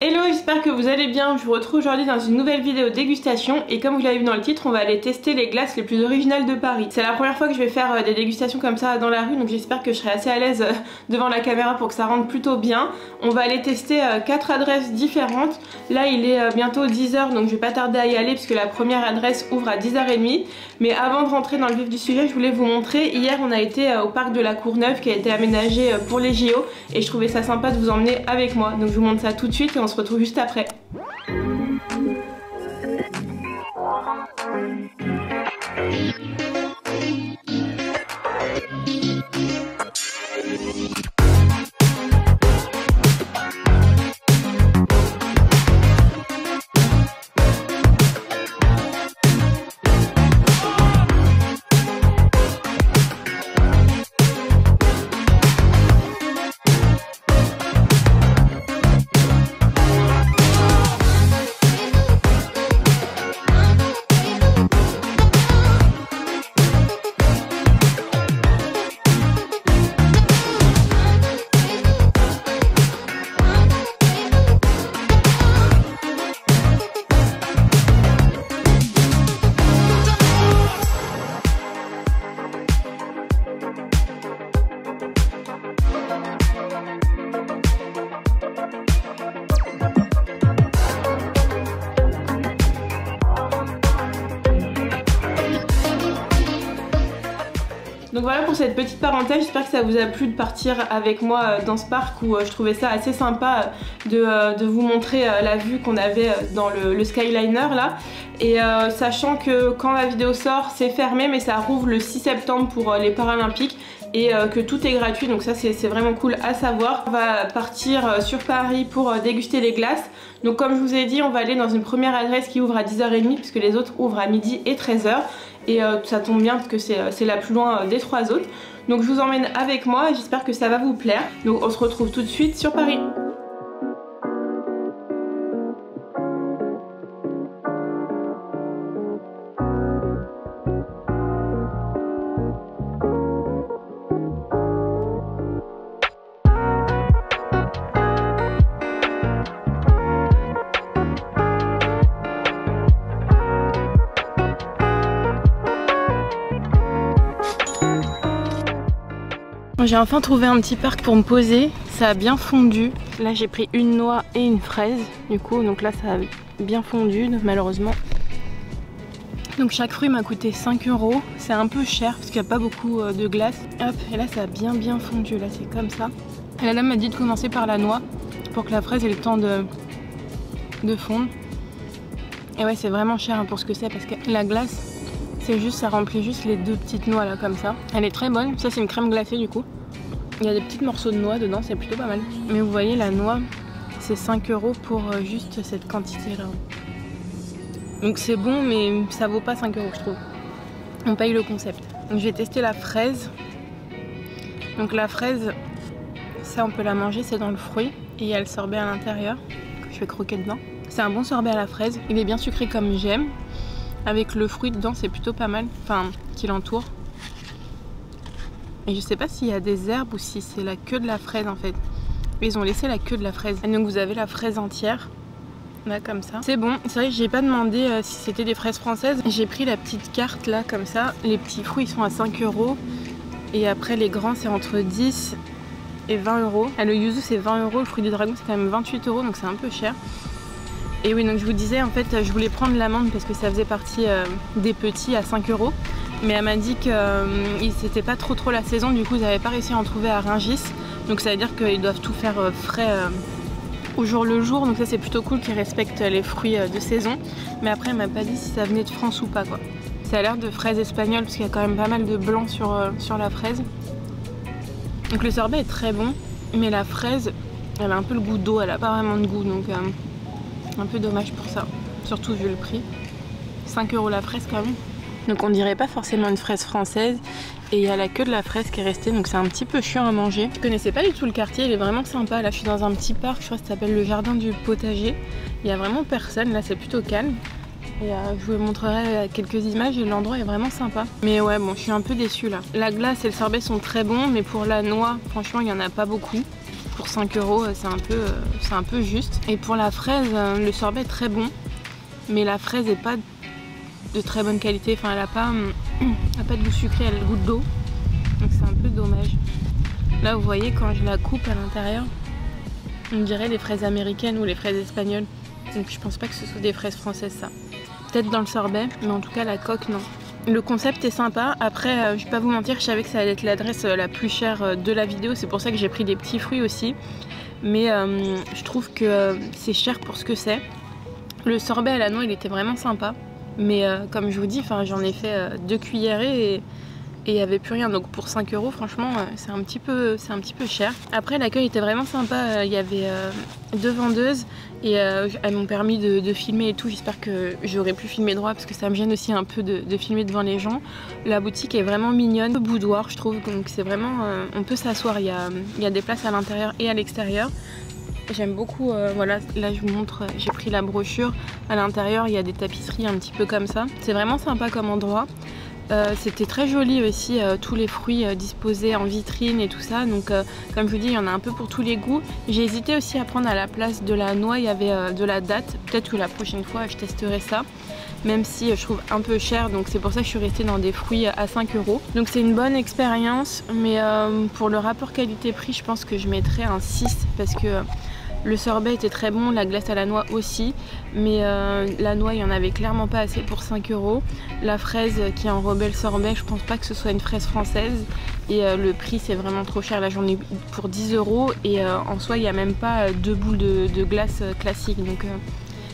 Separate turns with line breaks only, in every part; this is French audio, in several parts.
Hello, j'espère que vous allez bien. Je vous retrouve aujourd'hui dans une nouvelle vidéo dégustation et comme vous l'avez vu dans le titre, on va aller tester les glaces les plus originales de Paris. C'est la première fois que je vais faire des dégustations comme ça dans la rue, donc j'espère que je serai assez à l'aise devant la caméra pour que ça rentre plutôt bien. On va aller tester 4 adresses différentes. Là il est bientôt 10h, donc je vais pas tarder à y aller puisque la première adresse ouvre à 10h30. Mais avant de rentrer dans le vif du sujet, je voulais vous montrer, hier on a été au parc de la Courneuve qui a été aménagé pour les JO et je trouvais ça sympa de vous emmener avec moi. Donc je vous montre ça tout de suite et on se retrouve juste après. Donc voilà pour cette petite parenthèse, j'espère que ça vous a plu de partir avec moi dans ce parc où je trouvais ça assez sympa de vous montrer la vue qu'on avait dans le Skyliner là. Et sachant que quand la vidéo sort c'est fermé mais ça rouvre le 6 septembre pour les Paralympiques et que tout est gratuit, donc ça c'est vraiment cool à savoir. On va partir sur Paris pour déguster les glaces. Donc comme je vous ai dit, on va aller dans une première adresse qui ouvre à 10h30 puisque les autres ouvrent à midi et 13h. Et ça tombe bien parce que c'est la plus loin des 3 autres. Donc je vous emmène avec moi et j'espère que ça va vous plaire. Donc on se retrouve tout de suite sur Paris. J'ai enfin trouvé un petit parc pour me poser, ça a bien fondu. Là j'ai pris une noix et une fraise du coup, donc là ça a bien fondu malheureusement. Donc chaque fruit m'a coûté 5 €, c'est un peu cher parce qu'il n'y a pas beaucoup de glace. Hop, et là ça a bien fondu, là c'est comme ça. Et la dame m'a dit de commencer par la noix pour que la fraise ait le temps de fondre. Et ouais c'est vraiment cher pour ce que c'est parce que la glace c'est juste, ça remplit juste les 2 petites noix là comme ça. Elle est très bonne, ça c'est une crème glacée du coup. Il y a des petits morceaux de noix dedans, c'est plutôt pas mal. Mais vous voyez la noix, c'est 5 € pour juste cette quantité là. Donc c'est bon mais ça vaut pas 5 € je trouve. On paye le concept. Donc je vais tester la fraise. Donc la fraise, ça on peut la manger, c'est dans le fruit. Et il y a le sorbet à l'intérieur, que je vais croquer dedans. C'est un bon sorbet à la fraise, il est bien sucré comme j'aime. Avec le fruit dedans c'est plutôt pas mal, enfin qui l'entoure. Et je sais pas s'il y a des herbes ou si c'est la queue de la fraise en fait. Ils ont laissé la queue de la fraise. Et donc vous avez la fraise entière, là comme ça. C'est bon, c'est vrai que j'ai pas demandé si c'était des fraises françaises. J'ai pris la petite carte là comme ça. Les petits fruits ils sont à 5 € et après les grands c'est entre 10 et 20 €. Ah, le yuzu c'est 20 €, le fruit du dragon c'est quand même 28 € donc c'est un peu cher. Et oui, donc je vous disais, en fait, je voulais prendre l'amande parce que ça faisait partie des petits à 5 €. Mais elle m'a dit que c'était pas trop la saison, du coup ils n'avaient pas réussi à en trouver à Rungis. Donc ça veut dire qu'ils doivent tout faire frais au jour le jour. Donc ça c'est plutôt cool qu'ils respectent les fruits de saison. Mais après elle m'a pas dit si ça venait de France ou pas quoi. Ça a l'air de fraises espagnoles parce qu'il y a quand même pas mal de blanc sur la fraise. Donc le sorbet est très bon, mais la fraise, elle a un peu le goût d'eau, elle a pas vraiment de goût donc... un peu dommage pour ça, surtout vu le prix. 5 € la fraise quand même. Donc on dirait pas forcément une fraise française. Et il y a la queue de la fraise qui est restée, donc c'est un petit peu chiant à manger. Je connaissais pas du tout le quartier, il est vraiment sympa. Là je suis dans un petit parc, je crois que ça s'appelle le jardin du potager. Il y a vraiment personne, là c'est plutôt calme. Et je vous montrerai quelques images et l'endroit est vraiment sympa. Mais ouais bon, je suis un peu déçue là. La glace et le sorbet sont très bons, mais pour la noix, franchement il n'y en a pas beaucoup. pour 5 euros, c'est un peu juste. Et pour la fraise, le sorbet est très bon, mais la fraise n'est pas de très bonne qualité. Enfin, elle a pas de goût sucré, elle a le goût d'eau. Donc c'est un peu dommage. Là, vous voyez, quand je la coupe à l'intérieur, on dirait les fraises américaines ou les fraises espagnoles. Donc je pense pas que ce soit des fraises françaises, ça. Peut-être dans le sorbet, mais en tout cas la coque, non. Le concept est sympa. Après, je vais pas vous mentir, je savais que ça allait être l'adresse la plus chère de la vidéo. C'est pour ça que j'ai pris des petits fruits aussi. Mais je trouve que c'est cher pour ce que c'est. Le sorbet à la noix, il était vraiment sympa. Mais comme je vous dis, j'en ai fait 2 cuillerées et il n'y avait plus rien. Donc pour 5 euros, franchement, c'est un petit peu cher. Après, l'accueil était vraiment sympa. Il y avait 2 vendeuses et elles m'ont permis de filmer et tout. J'espère que j'aurais pu filmer droit parce que ça me gêne aussi un peu de filmer devant les gens. La boutique est vraiment mignonne, un peu boudoir je trouve. Donc c'est vraiment, on peut s'asseoir. Il y a des places à l'intérieur et à l'extérieur. J'aime beaucoup, voilà, là je vous montre, j'ai pris la brochure. À l'intérieur, il y a des tapisseries un petit peu comme ça. C'est vraiment sympa comme endroit. C'était très joli aussi, tous les fruits disposés en vitrine et tout ça. Donc comme je vous dis, il y en a un peu pour tous les goûts. J'ai hésité aussi à prendre à la place de la noix, il y avait de la date. Peut-être que la prochaine fois je testerai ça. Même si je trouve un peu cher, donc c'est pour ça que je suis restée dans des fruits à 5 euros. Donc c'est une bonne expérience, mais pour le rapport qualité-prix, je pense que je mettrais un 6 parce que le sorbet était très bon, la glace à la noix aussi, mais la noix il n'y en avait clairement pas assez pour 5 euros. La fraise qui enrobait le sorbet, je pense pas que ce soit une fraise française et le prix c'est vraiment trop cher. Là j'en ai pour 10 euros et en soi il n'y a même pas 2 boules de glace classique, donc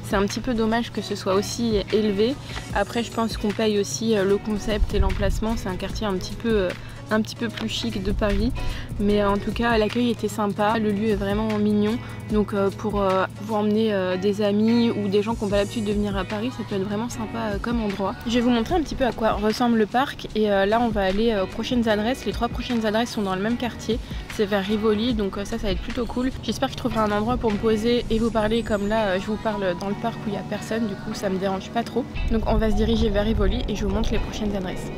c'est un petit peu dommage que ce soit aussi élevé. Après je pense qu'on paye aussi le concept et l'emplacement, c'est un quartier un petit peu plus chic de Paris, mais en tout cas l'accueil était sympa, le lieu est vraiment mignon, donc pour vous emmener des amis ou des gens qui n'ont pas l'habitude de venir à Paris, ça peut être vraiment sympa comme endroit. Je vais vous montrer un petit peu à quoi ressemble le parc et là on va aller aux prochaines adresses. Les 3 prochaines adresses sont dans le même quartier, c'est vers Rivoli, donc ça va être plutôt cool. J'espère que je trouverai un endroit pour me poser et vous parler comme là je vous parle dans le parc où il n'y a personne, du coup ça me dérange pas trop. Donc on va se diriger vers Rivoli et je vous montre les prochaines adresses.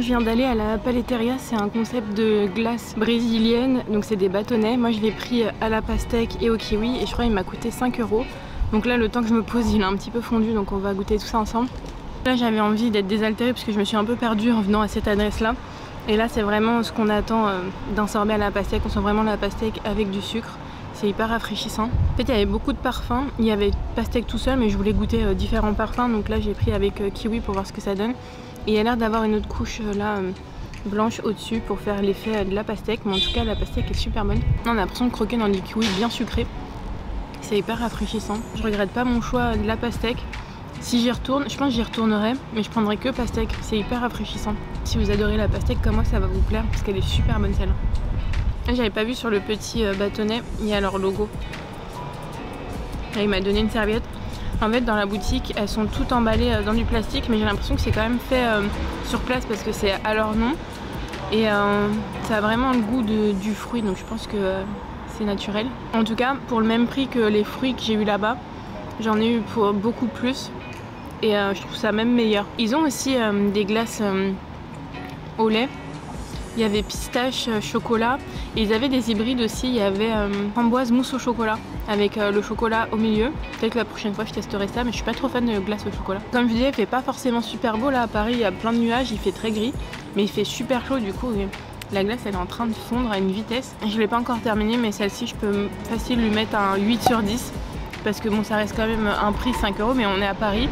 Je viens d'aller à la Paleteria, c'est un concept de glace brésilienne, donc c'est des bâtonnets. Moi je l'ai pris à la pastèque et au kiwi et je crois qu'il m'a coûté 5 euros. Donc là le temps que je me pose il a un petit peu fondu, donc on va goûter tout ça ensemble. Là j'avais envie d'être désaltérée parce que je me suis un peu perdue en venant à cette adresse là. Et là c'est vraiment ce qu'on attend d'un sorbet à la pastèque, on sent vraiment la pastèque avec du sucre. C'est hyper rafraîchissant. En fait il y avait beaucoup de parfums, il y avait pastèque tout seul mais je voulais goûter différents parfums, donc là j'ai pris avec kiwi pour voir ce que ça donne. Et il a l'air d'avoir une autre couche là blanche au-dessus pour faire l'effet de la pastèque, mais en tout cas la pastèque est super bonne. On a l'impression de croquer dans du kiwi bien sucré. C'est hyper rafraîchissant. Je regrette pas mon choix de la pastèque. Si j'y retourne, je pense que j'y retournerai, mais je prendrai que pastèque. C'est hyper rafraîchissant. Si vous adorez la pastèque comme moi, ça va vous plaire parce qu'elle est super bonne celle-là. J'avais pas vu sur le petit bâtonnet, il y a leur logo. Là, il m'a donné une serviette. En fait dans la boutique elles sont toutes emballées dans du plastique, mais j'ai l'impression que c'est quand même fait sur place parce que c'est à leur nom et ça a vraiment le goût du fruit, donc je pense que c'est naturel. En tout cas pour le même prix que les fruits que j'ai eu là-bas, j'en ai eu pour beaucoup plus et je trouve ça même meilleur. Ils ont aussi des glaces au lait. Il y avait pistache, chocolat et ils avaient des hybrides aussi. Il y avait framboise mousse au chocolat avec le chocolat au milieu. Peut-être que la prochaine fois je testerai ça, mais je suis pas trop fan de glace au chocolat. Comme je disais, il fait pas forcément super beau là à Paris, il y a plein de nuages, il fait très gris, mais il fait super chaud du coup. La glace elle est en train de fondre à une vitesse. Je l'ai pas encore terminée, mais celle-ci je peux facile lui mettre un 8 sur 10 parce que bon ça reste quand même un prix 5 euros, mais on est à Paris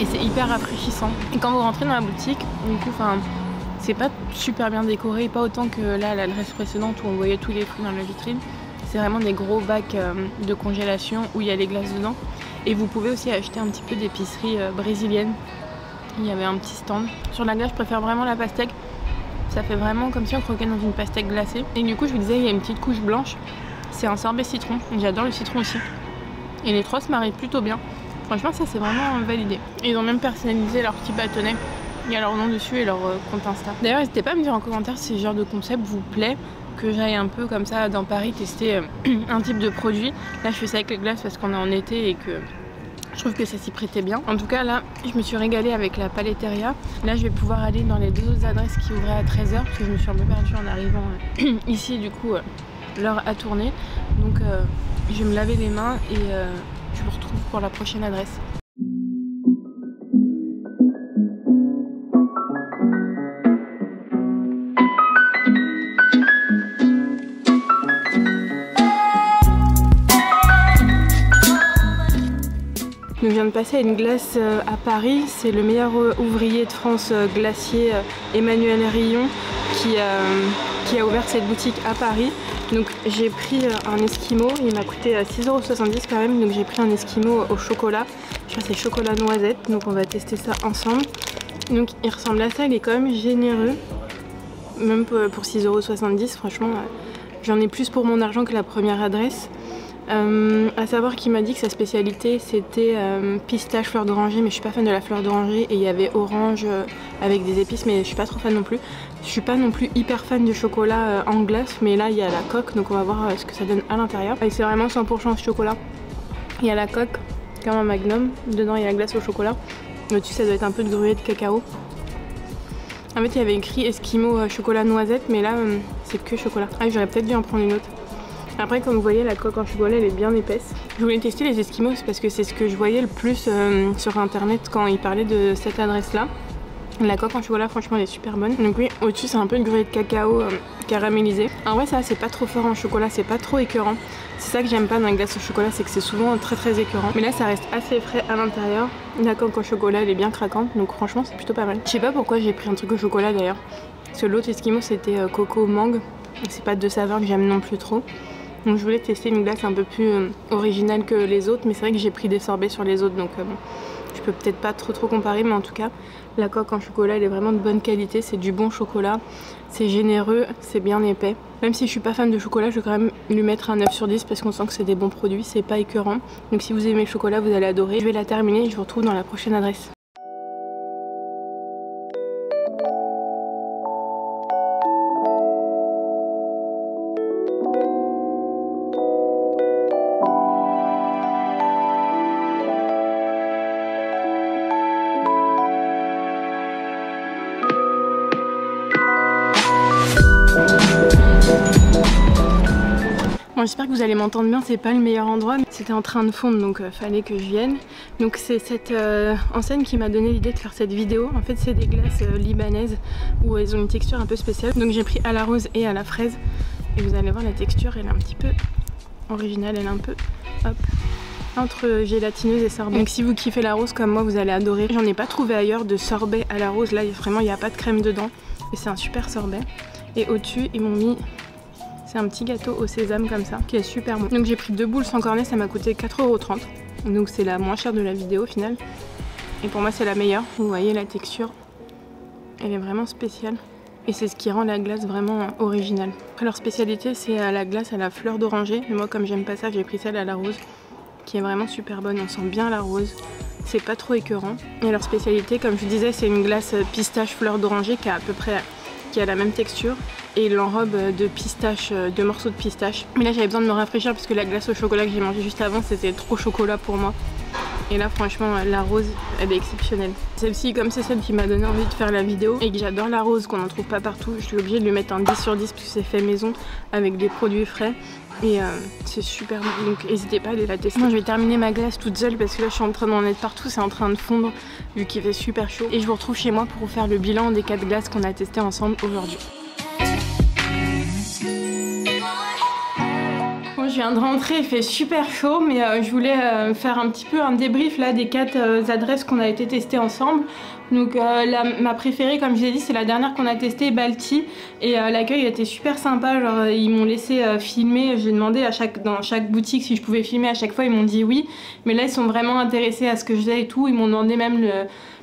et c'est hyper rafraîchissant. Et quand vous rentrez dans la boutique, du coup c'est pas super bien décoré, pas autant que là l'adresse précédente où on voyait tous les fruits dans la vitrine. C'est vraiment des gros bacs de congélation où il y a les glaces dedans. Et vous pouvez aussi acheter un petit peu d'épicerie brésilienne. Il y avait un petit stand. Sur la glace, je préfère vraiment la pastèque. Ça fait vraiment comme si on croquait dans une pastèque glacée. Et du coup je vous disais il y a une petite couche blanche. C'est un sorbet citron. J'adore le citron aussi. Et les trois se marient plutôt bien. Franchement ça c'est vraiment validé. Et ils ont même personnalisé leur petit bâtonnet. Il y a leur nom dessus et leur compte Insta. D'ailleurs n'hésitez pas à me dire en commentaire si ce genre de concept vous plaît. Que j'aille un peu comme ça dans Paris tester un type de produit. Là je fais ça avec les glaces parce qu'on est en été et que je trouve que ça s'y prêtait bien. En tout cas là je me suis régalée avec la Paletteria. Là je vais pouvoir aller dans les deux autres adresses qui ouvraient à 13 h parce que je me suis un peu perdue en arrivant ici du coup l'heure a tourné. Donc je vais me laver les mains et je vous retrouve pour la prochaine adresse. Je viens de passer à une glace à Paris, c'est le meilleur ouvrier de France glacier Emmanuel Rillon qui a ouvert cette boutique à Paris. Donc j'ai pris un esquimau, il m'a coûté 6,70 € quand même, donc j'ai pris un esquimau au chocolat. Je crois que c'est chocolat noisette, donc on va tester ça ensemble. Donc il ressemble à ça, il est quand même généreux, même pour 6,70 €, franchement j'en ai plus pour mon argent que la première adresse. À savoir qu'il m'a dit que sa spécialité c'était pistache, fleur d'oranger, mais je suis pas fan de la fleur d'oranger et il y avait orange avec des épices, mais je suis pas trop fan non plus. Je suis pas non plus hyper fan de chocolat en glace, mais là il y a la coque donc on va voir ce que ça donne à l'intérieur. Et c'est vraiment 100% chocolat. Il y a la coque comme un magnum, dedans il y a la glace au chocolat. Au-dessus ça doit être un peu de gruau de cacao. En fait il y avait écrit esquimau chocolat noisette, mais là c'est que chocolat. Ah j'aurais peut-être dû en prendre une autre. Après comme vous voyez la coque en chocolat elle est bien épaisse. Je voulais tester les esquimaux parce que c'est ce que je voyais le plus sur internet quand ils parlaient de cette adresse là. La coque en chocolat franchement elle est super bonne. Donc oui au-dessus c'est un peu de gruau de cacao caramélisé. En vrai ça c'est pas trop fort en chocolat, c'est pas trop écœurant. C'est ça que j'aime pas dans les glaces au chocolat, c'est que c'est souvent très écœurant. Mais là ça reste assez frais à l'intérieur. La coque en chocolat elle est bien craquante donc franchement c'est plutôt pas mal. Je sais pas pourquoi j'ai pris un truc au chocolat d'ailleurs. Parce que l'autre esquimau c'était coco mangue. C'est pas deux saveurs que j'aime non plus trop. Donc je voulais tester une glace un peu plus originale que les autres, mais c'est vrai que j'ai pris des sorbets sur les autres, donc je peux peut-être pas trop comparer, mais en tout cas la coque en chocolat elle est vraiment de bonne qualité, c'est du bon chocolat, c'est généreux, c'est bien épais. Même si je suis pas fan de chocolat, je vais quand même lui mettre un 9 sur 10 parce qu'on sent que c'est des bons produits, c'est pas écœurant. Donc si vous aimez le chocolat vous allez adorer. Je vais la terminer et je vous retrouve dans la prochaine adresse. Bon, j'espère que vous allez m'entendre bien, c'est pas le meilleur endroit, mais c'était en train de fondre donc fallait que je vienne. Donc c'est cette enseigne qui m'a donné l'idée de faire cette vidéo. En fait c'est des glaces libanaises où elles ont une texture un peu spéciale. Donc j'ai pris à la rose et à la fraise et vous allez voir la texture elle est un petit peu originale, elle est un peu hop, entre gélatineuse et sorbet. Donc si vous kiffez la rose comme moi vous allez adorer. J'en ai pas trouvé ailleurs de sorbet à la rose, là vraiment il n'y a pas de crème dedans et c'est un super sorbet. Et au-dessus ils m'ont mis... C'est un petit gâteau au sésame comme ça, qui est super bon. Donc j'ai pris 2 boules sans cornet, ça m'a coûté 4,30 €. Donc c'est la moins chère de la vidéo au final. Et pour moi c'est la meilleure. Vous voyez la texture, elle est vraiment spéciale. Et c'est ce qui rend la glace vraiment originale. Après leur spécialité c'est la glace à la fleur d'oranger. Mais moi comme j'aime pas ça, j'ai pris celle à la rose, qui est vraiment super bonne. On sent bien la rose. C'est pas trop écœurant. Et leur spécialité, comme je vous disais, c'est une glace pistache fleur d'oranger qui a à peu près... qui a la même texture et il l'enrobe de pistache, de morceaux de pistache. Mais là j'avais besoin de me rafraîchir parce que la glace au chocolat que j'ai mangé juste avant c'était trop chocolat pour moi. Et là franchement la rose elle est exceptionnelle. Celle-ci comme c'est celle qui m'a donné envie de faire la vidéo et que j'adore la rose qu'on n'en trouve pas partout, je suis obligée de lui mettre un 10 sur 10 parce que c'est fait maison avec des produits frais. Et c'est super bon, donc n'hésitez pas à aller la tester. Moi je vais terminer ma glace toute seule parce que là je suis en train d'en être partout, c'est en train de fondre vu qu'il fait super chaud. Et je vous retrouve chez moi pour vous faire le bilan des 4 glaces qu'on a testées ensemble aujourd'hui. Bon, je viens de rentrer, il fait super chaud, mais je voulais faire un petit peu un débrief là des 4 adresses qu'on a été testées ensemble. Donc ma préférée comme je vous ai dit c'est la dernière qu'on a testée, Balti, et l'accueil était super sympa, genre ils m'ont laissé filmer, j'ai demandé dans chaque boutique si je pouvais filmer, à chaque fois ils m'ont dit oui, mais là ils sont vraiment intéressés à ce que je faisais et tout, ils m'ont demandé même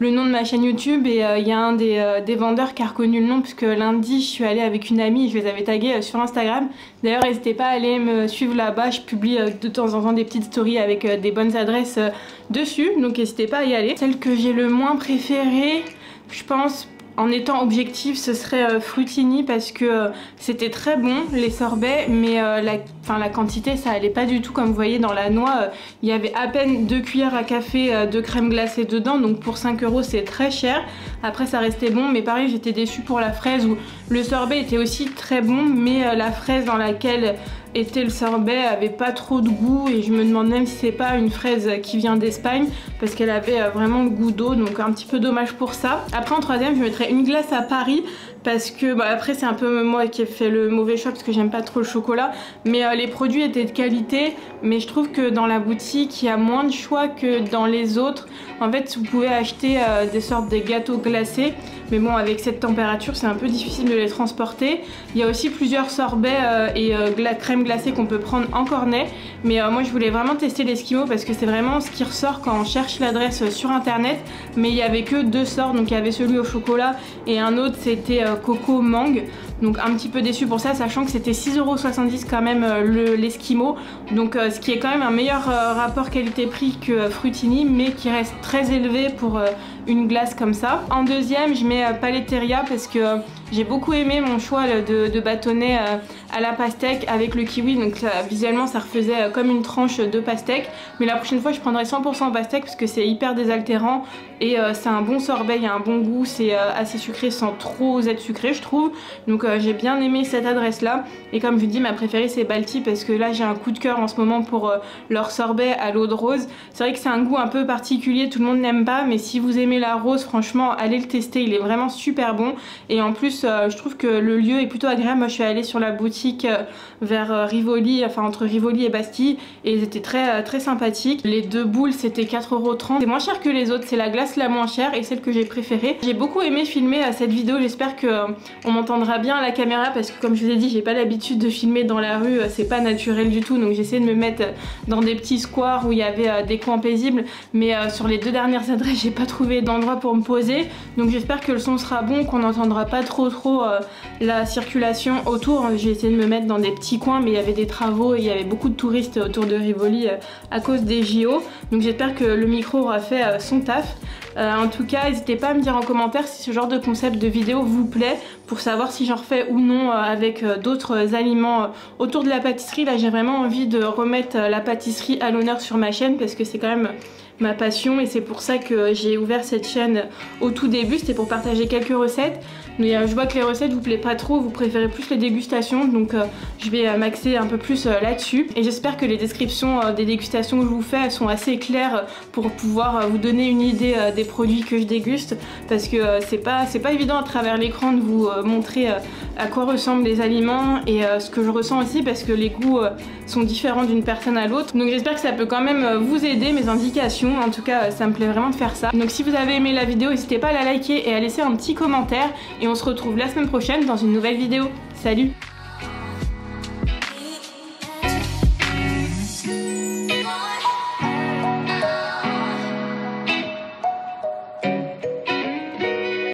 le nom de ma chaîne YouTube et il y a un des vendeurs qui a reconnu le nom puisque lundi je suis allée avec une amie et je les avais tagués sur Instagram. D'ailleurs n'hésitez pas à aller me suivre là-bas, je publie de temps en temps des petites stories avec des bonnes adresses dessus, donc n'hésitez pas à y aller. Celle que j'ai le moins préférée, je pense, en étant objectif, ce serait Frutini parce que c'était très bon les sorbets, mais la quantité ça allait pas du tout. Comme vous voyez dans la noix, il y avait à peine 2 cuillères à café de crème glacée dedans, donc pour 5 € c'est très cher. Après ça restait bon, mais pareil j'étais déçue pour la fraise où le sorbet était aussi très bon, mais la fraise dans laquelle était le sorbet avait pas trop de goût et je me demande même si c'est pas une fraise qui vient d'Espagne parce qu'elle avait vraiment le goût d'eau, donc un petit peu dommage pour ça. Après en troisième je mettrais une glace à Paris parce que après c'est un peu moi qui ai fait le mauvais choix parce que j'aime pas trop le chocolat, mais les produits étaient de qualité, mais je trouve que dans la boutique il y a moins de choix que dans les autres. En fait vous pouvez acheter des sortes de gâteaux glacés, mais bon avec cette température c'est un peu difficile de les transporter. Il y a aussi plusieurs sorbets et crème glacée qu'on peut prendre en cornet, mais moi je voulais vraiment tester l'Eskimo parce que c'est vraiment ce qui ressort quand on cherche l'adresse sur internet, mais il y avait que 2 sortes, donc il y avait celui au chocolat et un autre c'était coco mangue, donc un petit peu déçu pour ça, sachant que c'était 6,70 € quand même l'Eskimo, donc ce qui est quand même un meilleur rapport qualité-prix que Frutini, mais qui reste très élevé pour une glace comme ça. En deuxième je mets Paletteria parce que j'ai beaucoup aimé mon choix de bâtonnet à la pastèque avec le kiwi, donc visuellement ça refaisait comme une tranche de pastèque, mais la prochaine fois je prendrai 100% en pastèque parce que c'est hyper désaltérant et c'est un bon sorbet, il y a un bon goût, c'est assez sucré sans trop être sucré je trouve, donc j'ai bien aimé cette adresse là. Et comme je vous dis, ma préférée c'est Balti parce que là j'ai un coup de cœur en ce moment pour leur sorbet à l'eau de rose. C'est vrai que c'est un goût un peu particulier, tout le monde n'aime pas, mais si vous aimez la rose, franchement allez le tester, il est vraiment super bon. Et en plus je trouve que le lieu est plutôt agréable. Moi je suis allée sur la boutique vers Rivoli, enfin entre Rivoli et Bastille, et ils étaient très sympathiques. Les 2 boules c'était 4,30 €, c'est moins cher que les autres, c'est la glace la moins chère et celle que j'ai préférée. J'ai beaucoup aimé filmer cette vidéo, j'espère que on m'entendra bien à la caméra parce que comme je vous ai dit j'ai pas l'habitude de filmer dans la rue, c'est pas naturel du tout, donc j'essaie de me mettre dans des petits squares où il y avait des coins paisibles, mais sur les 2 dernières adresses j'ai pas trouvé d'endroit pour me poser, donc j'espère que le son sera bon, qu'on n'entendra pas trop la circulation autour. J'ai essayé de me mettre dans des petits coins, mais il y avait des travaux et il y avait beaucoup de touristes autour de Rivoli à cause des JO, donc j'espère que le micro aura fait son taf. En tout cas n'hésitez pas à me dire en commentaire si ce genre de concept de vidéo vous plaît, pour savoir si j'en refais ou non avec d'autres aliments autour de la pâtisserie. Là j'ai vraiment envie de remettre la pâtisserie à l'honneur sur ma chaîne parce que c'est quand même ma passion et c'est pour ça que j'ai ouvert cette chaîne au tout début, c'était pour partager quelques recettes, mais je vois que les recettes vous plaît pas trop, vous préférez plus les dégustations, donc je vais m'axer un peu plus là-dessus et j'espère que les descriptions des dégustations que je vous fais elles sont assez claires pour pouvoir vous donner une idée des produits que je déguste, parce que c'est pas évident à travers l'écran de vous montrer à quoi ressemblent les aliments et ce que je ressens aussi, parce que les goûts sont différents d'une personne à l'autre, donc j'espère que ça peut quand même vous aider mes indications. En tout cas ça me plaît vraiment de faire ça, donc si vous avez aimé la vidéo n'hésitez pas à la liker et à laisser un petit commentaire et on se retrouve la semaine prochaine dans une nouvelle vidéo. Salut!